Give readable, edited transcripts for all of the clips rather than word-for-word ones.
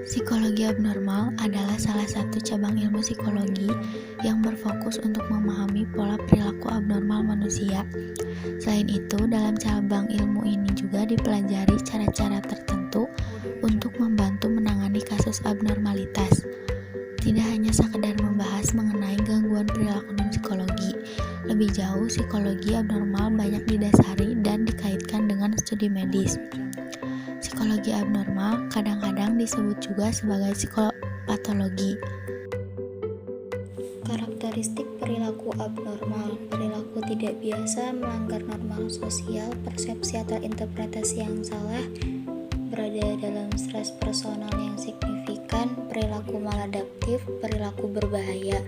Psikologi abnormal adalah salah satu cabang ilmu psikologi yang berfokus untuk memahami pola perilaku abnormal manusia. Selain itu, dalam cabang ilmu ini juga dipelajari cara-cara tertentu untuk membantu menangani kasus abnormalitas. Tidak hanya sekedar membahas mengenai gangguan perilaku dan psikologi, lebih jauh psikologi abnormal banyak didasari dan dikaitkan dengan studi medis. Psikologi abnormal kadang-kadang disebut juga sebagai psikopatologi. Karakteristik perilaku abnormal: perilaku tidak biasa, melanggar norma sosial, persepsi atau interpretasi yang salah, berada dalam stres personal yang signifikan, perilaku maladaptif, perilaku berbahaya,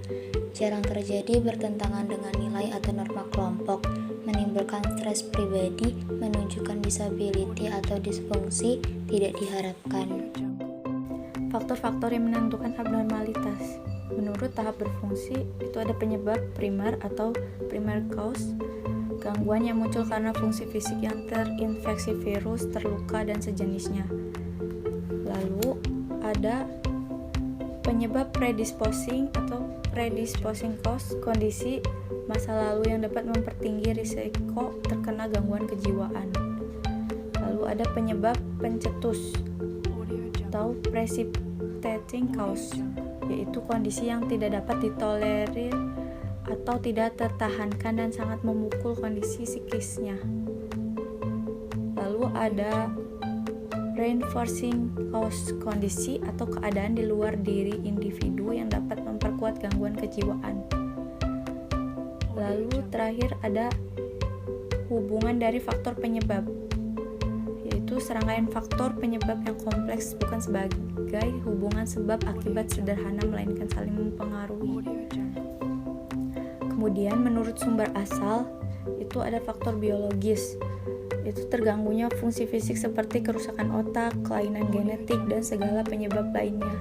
jarang terjadi, bertentangan dengan nilai atau norma kelompok, menimbulkan stres pribadi, menunjukkan disability atau disfungsi, tidak diharapkan. Faktor-faktor yang menentukan abnormalitas. Menurut tahap berfungsi, itu ada penyebab primer atau primary cause, gangguan yang muncul karena fungsi fisik yang terinfeksi virus, terluka, dan sejenisnya. Lalu ada penyebab predisposing atau predisposing cause, kondisi masa lalu yang dapat mempertinggi risiko terkena gangguan kejiwaan. Lalu ada penyebab pencetus atau precipitating cause, yaitu kondisi yang tidak dapat ditolerir atau tidak tertahankan dan sangat memukul kondisi psikisnya. Lalu ada reinforcing cause, kondisi atau keadaan di luar diri individu yang dapat memperkuat gangguan kejiwaan. Lalu terakhir ada hubungan dari faktor penyebab, yaitu serangkaian faktor penyebab yang kompleks, bukan sebagai hubungan sebab akibat sederhana melainkan saling mempengaruhi. Kemudian menurut sumber asal itu ada faktor biologis, itu terganggunya fungsi fisik seperti kerusakan otak, kelainan genetik, dan segala penyebab lainnya.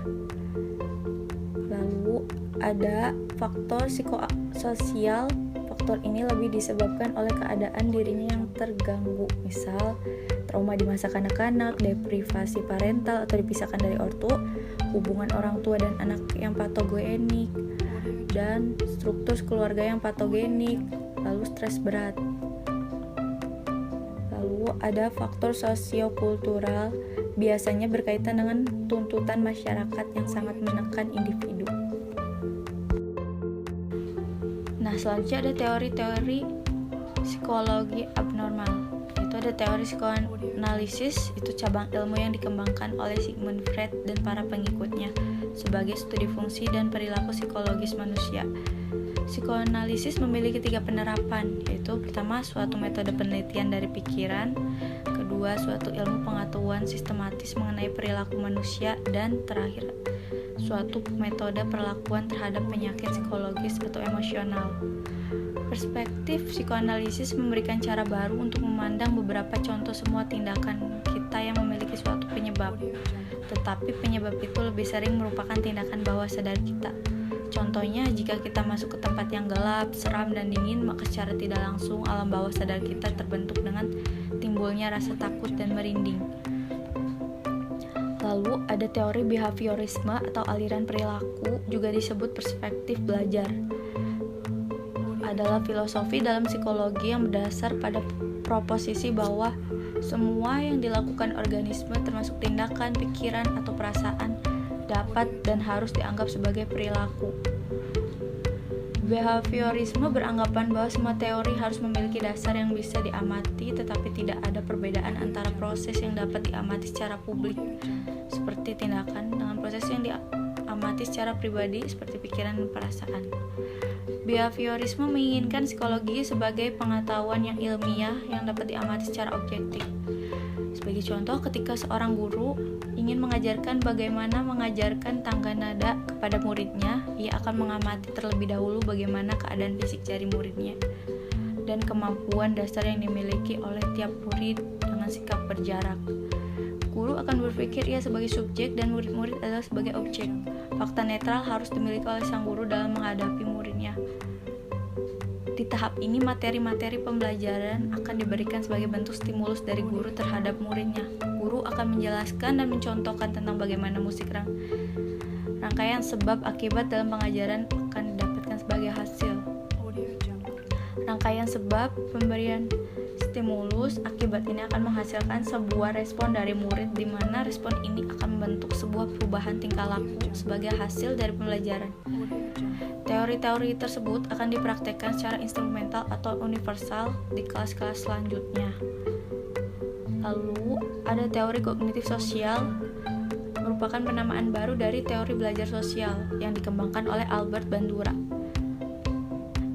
Lalu ada faktor psikososial. Faktor ini lebih disebabkan oleh keadaan dirinya yang terganggu, misal trauma di masa kanak-kanak, deprivasi parental atau dipisahkan dari ortu, hubungan orang tua dan anak yang patogenik, dan struktur keluarga yang patogenik, lalu stres berat. Lalu ada faktor sosiokultural, biasanya berkaitan dengan tuntutan masyarakat yang sangat menekan individu. Nah, selanjutnya ada teori-teori psikologi abnormal. Itu ada teori psikoanalisis, itu cabang ilmu yang dikembangkan oleh Sigmund Freud dan para pengikutnya sebagai studi fungsi dan perilaku psikologis manusia. Psikoanalisis memiliki 3 penerapan, yaitu pertama, suatu metode penelitian dari pikiran, kedua, suatu ilmu pengetahuan sistematis mengenai perilaku manusia, dan terakhir, suatu metode perlakuan terhadap penyakit psikologis atau emosional. Perspektif psikoanalisis memberikan cara baru untuk memandang beberapa contoh semua tindakan kita yang memiliki suatu penyebab, tetapi penyebab itu lebih sering merupakan tindakan bawah sadar kita. Contohnya, jika kita masuk ke tempat yang gelap, seram, dan dingin, maka secara tidak langsung alam bawah sadar kita terbentuk dengan timbulnya rasa takut dan merinding. Lalu ada teori behaviorisme atau aliran perilaku, juga disebut perspektif belajar. Adalah filosofi dalam psikologi yang berdasar pada proposisi bahwa semua yang dilakukan organisme termasuk tindakan, pikiran, atau perasaan dapat dan harus dianggap sebagai perilaku. Behaviorisme beranggapan bahwa semua teori harus memiliki dasar yang bisa diamati, tetapi tidak ada perbedaan antara proses yang dapat diamati secara publik, seperti tindakan, dengan proses yang diamati secara pribadi, seperti pikiran dan perasaan. Behaviorisme menginginkan psikologi sebagai pengetahuan yang ilmiah yang dapat diamati secara objektif. Sebagai contoh, ketika seorang guru ingin mengajarkan bagaimana mengajarkan tangga nada kepada muridnya, ia akan mengamati terlebih dahulu bagaimana keadaan fisik jari muridnya dan kemampuan dasar yang dimiliki oleh tiap murid dengan sikap berjarak. Guru akan berpikir ia sebagai subjek dan murid-murid adalah sebagai objek. Fakta netral harus dimiliki oleh sang guru dalam menghadapi muridnya. Di tahap ini, materi-materi pembelajaran akan diberikan sebagai bentuk stimulus dari guru terhadap muridnya. Guru akan menjelaskan dan mencontohkan tentang bagaimana musik rangkaian sebab akibat dalam pengajaran akan didapatkan sebagai hasil. Rangkaian sebab pemberian stimulus akibat ini akan menghasilkan sebuah respon dari murid, di mana respon ini akan membentuk sebuah perubahan tingkah laku sebagai hasil dari pembelajaran. Teori-teori tersebut akan dipraktekkan secara instrumental atau universal di kelas-kelas selanjutnya. Lalu ada teori kognitif sosial, merupakan penamaan baru dari teori belajar sosial yang dikembangkan oleh Albert Bandura.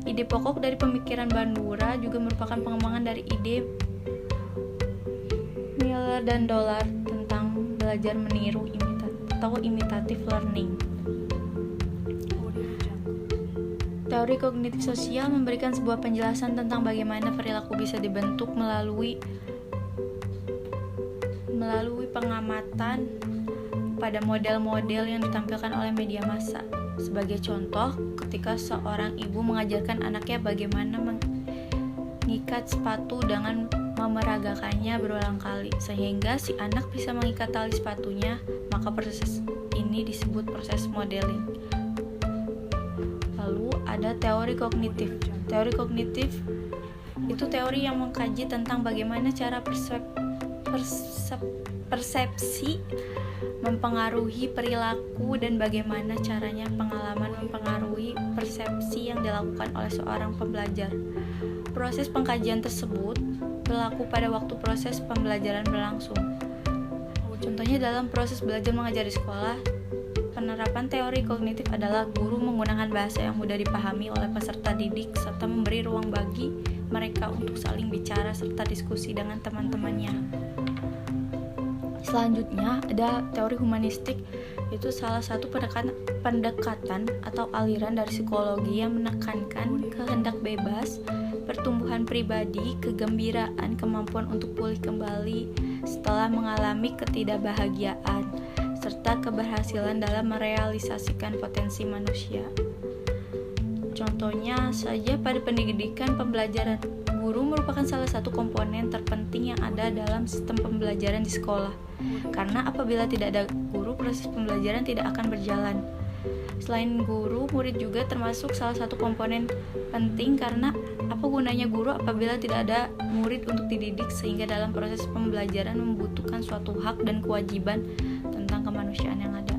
Ide pokok dari pemikiran Bandura juga merupakan pengembangan dari ide Miller dan Dollard tentang belajar meniru atau imitative learning. Teori kognitif sosial memberikan sebuah penjelasan tentang bagaimana perilaku bisa dibentuk melalui pengamatan pada model-model yang ditampilkan oleh media massa. Sebagai contoh, ketika seorang ibu mengajarkan anaknya bagaimana mengikat sepatu dengan memeragakannya berulang kali, sehingga si anak bisa mengikat tali sepatunya, maka proses ini disebut proses modeling. Lalu ada teori kognitif. Teori kognitif itu teori yang mengkaji tentang bagaimana cara persepsi mempengaruhi perilaku dan bagaimana caranya pengalaman mempengaruhi persepsi yang dilakukan oleh seorang pembelajar. Proses pengkajian tersebut berlaku pada waktu proses pembelajaran berlangsung. Contohnya dalam proses belajar mengajar di sekolah, penerapan teori kognitif adalah guru menggunakan bahasa yang mudah dipahami oleh peserta didik serta memberi ruang bagi mereka untuk saling bicara serta diskusi dengan teman-temannya. Selanjutnya ada teori humanistik, itu salah satu pendekatan atau aliran dari psikologi yang menekankan kehendak bebas, pertumbuhan pribadi, kegembiraan, kemampuan untuk pulih kembali setelah mengalami ketidakbahagiaan, serta keberhasilan dalam merealisasikan potensi manusia. Contohnya saja pada pendidikan pembelajaran, guru merupakan salah satu komponen terpenting yang ada dalam sistem pembelajaran di sekolah. Karena apabila tidak ada guru, proses pembelajaran tidak akan berjalan. Selain guru, murid juga termasuk salah satu komponen penting, karena apa gunanya guru apabila tidak ada murid untuk dididik, sehingga dalam proses pembelajaran membutuhkan suatu hak dan kewajiban tentang kemanusiaan yang ada.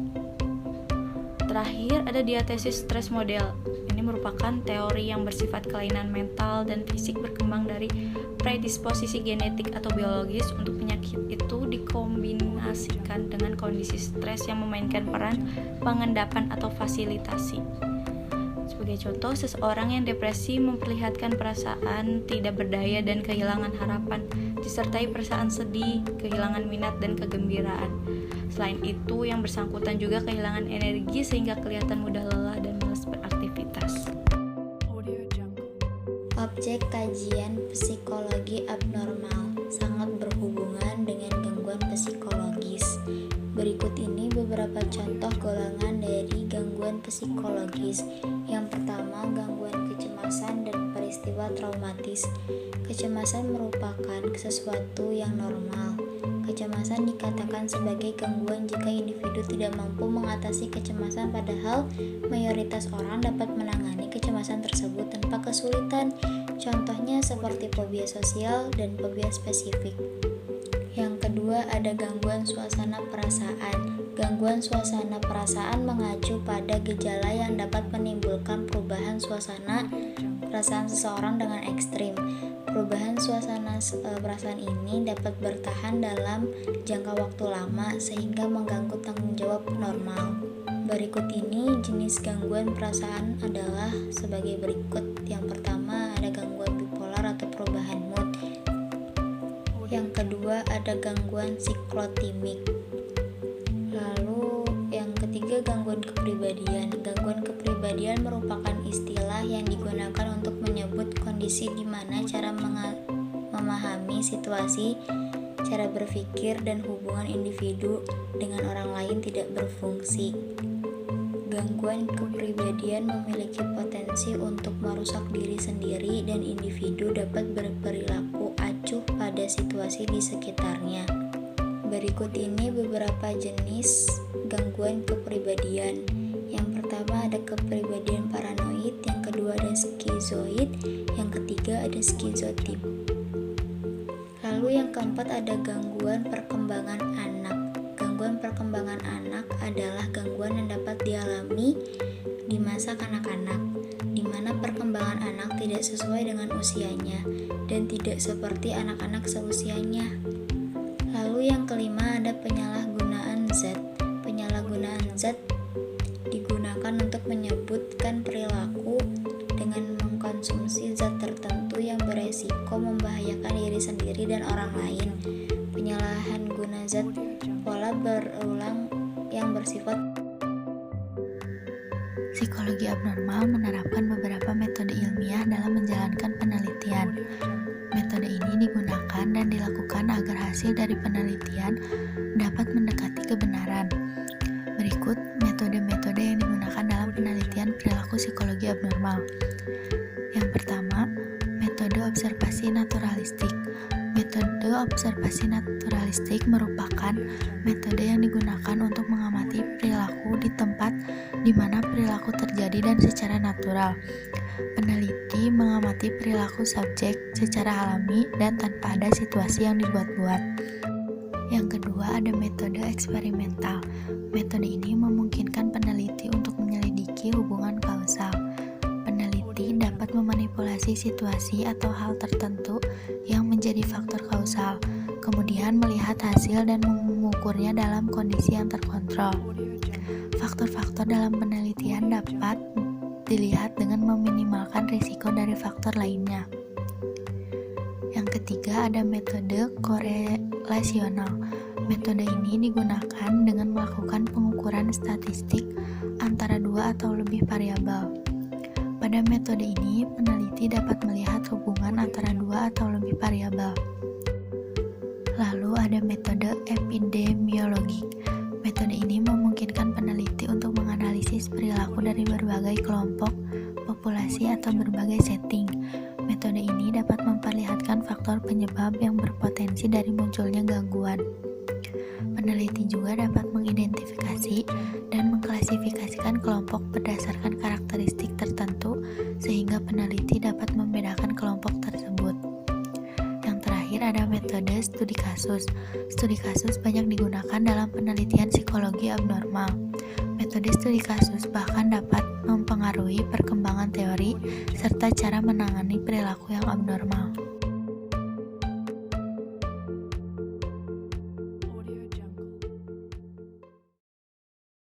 Terakhir ada diatesis stres model. Ini merupakan teori yang bersifat kelainan mental dan fisik berkembang dari predisposisi genetik atau biologis untuk penyakit itu dikombinasikan dengan kondisi stres yang memainkan peran pengendapan atau fasilitasi. Sebagai contoh, seseorang yang depresi memperlihatkan perasaan tidak berdaya dan kehilangan harapan, disertai perasaan sedih, kehilangan minat dan kegembiraan. Selain itu, yang bersangkutan juga kehilangan energi sehingga kelihatan mudah lelah dan malas beraktivitas. Objek kajian psikologi abnormal sangat berhubungan dengan gangguan psikologis. Berikut ini beberapa contoh golongan dari gangguan psikologis. Yang pertama, gangguan kecemasan dan peristiwa traumatis. Kecemasan merupakan sesuatu yang normal. Kecemasan dikatakan sebagai gangguan jika individu tidak mampu mengatasi kecemasan, padahal mayoritas orang dapat menangani kecemasan tersebut tanpa kesulitan. Contohnya seperti fobia sosial dan fobia spesifik. Yang kedua, ada gangguan suasana perasaan. Gangguan suasana perasaan mengacu pada gejala yang dapat menimbulkan perubahan suasana perasaan seseorang dengan ekstrim. Perubahan suasana perasaan ini dapat bertahan dalam jangka waktu lama sehingga mengganggu tanggung jawab normal. Berikut ini jenis gangguan perasaan adalah sebagai berikut. Yang pertama, ada gangguan bipolar atau perubahan mood. Yang kedua, ada gangguan siklotimik. Lalu yang ketiga, gangguan kepribadian. Gangguan kepribadian merupakan istilah yang digunakan untuk menyebut kondisi di mana cara memahami situasi, cara berpikir, dan hubungan individu dengan orang lain tidak berfungsi. Gangguan kepribadian memiliki potensi untuk merusak diri sendiri dan individu dapat berperilaku acuh pada situasi di sekitarnya. Berikut ini beberapa jenis gangguan kepribadian. Yang pertama ada kepribadian paranoid, yang kedua ada skizoid, yang ketiga ada skizotip. Lalu yang keempat ada gangguan perkembangan anak. Gangguan perkembangan anak adalah gangguan yang dapat dialami di masa kanak-kanak, di mana perkembangan anak tidak sesuai dengan usianya dan tidak seperti anak-anak seusianya. Lalu yang kelima ada penyalahgunaan zat. Penyalahgunaan zat digunakan untuk menyebutkan perilaku dengan mengkonsumsi zat tertentu yang beresiko membahayakan diri sendiri dan orang lain. Penyalahan guna zat pola berulang yang bersifat. Psikologi abnormal menerapkan beberapa metode ilmiah dalam menjalankan penelitian. Metode ini digunakan dan dilakukan agar hasil dari penelitian dapat mendekati kebenaran. Berikut metode-metode yang digunakan dalam penelitian perilaku psikologi abnormal. Yang pertama, metode observasi naturalistik. Metode observasi naturalistik merupakan metode yang digunakan untuk mengamati perilaku di tempat di mana perilaku terjadi dan secara natural. Peneliti mengamati perilaku subjek secara alami dan tanpa ada situasi yang dibuat-buat. Yang kedua ada metode eksperimental. Metode ini memungkinkan peneliti untuk menyelidiki hubungan kausal. Peneliti dapat memanipulasi situasi atau hal tertentu yang menjadi faktor kausal, kemudian melihat hasil dan mengukurnya dalam kondisi yang terkontrol. Faktor-faktor dalam penelitian dapat dilihat dengan meminimalkan risiko dari faktor lainnya. Yang ketiga ada metode korelasional. Metode ini digunakan dengan melakukan pengukuran statistik antara dua atau lebih variabel. Pada metode ini, peneliti dapat melihat hubungan antara dua atau lebih variabel. Lalu ada metode epidemiologik. Metode ini memungkinkan peneliti untuk menganalisis perilaku dari berbagai kelompok, populasi, atau berbagai setting. Metode ini dapat memperlihatkan faktor penyebab yang berpotensi dari munculnya gangguan. Peneliti juga dapat mengidentifikasi dan mengklasifikasikan kelompok berdasarkan karakteristik tertentu sehingga peneliti dapat membedakan kelompok tersebut. Yang terakhir ada metode studi kasus. Studi kasus banyak digunakan dalam penelitian psikologi abnormal. Metode studi kasus bahkan dapat mempengaruhi perkembangan teori serta cara menangani perilaku yang abnormal.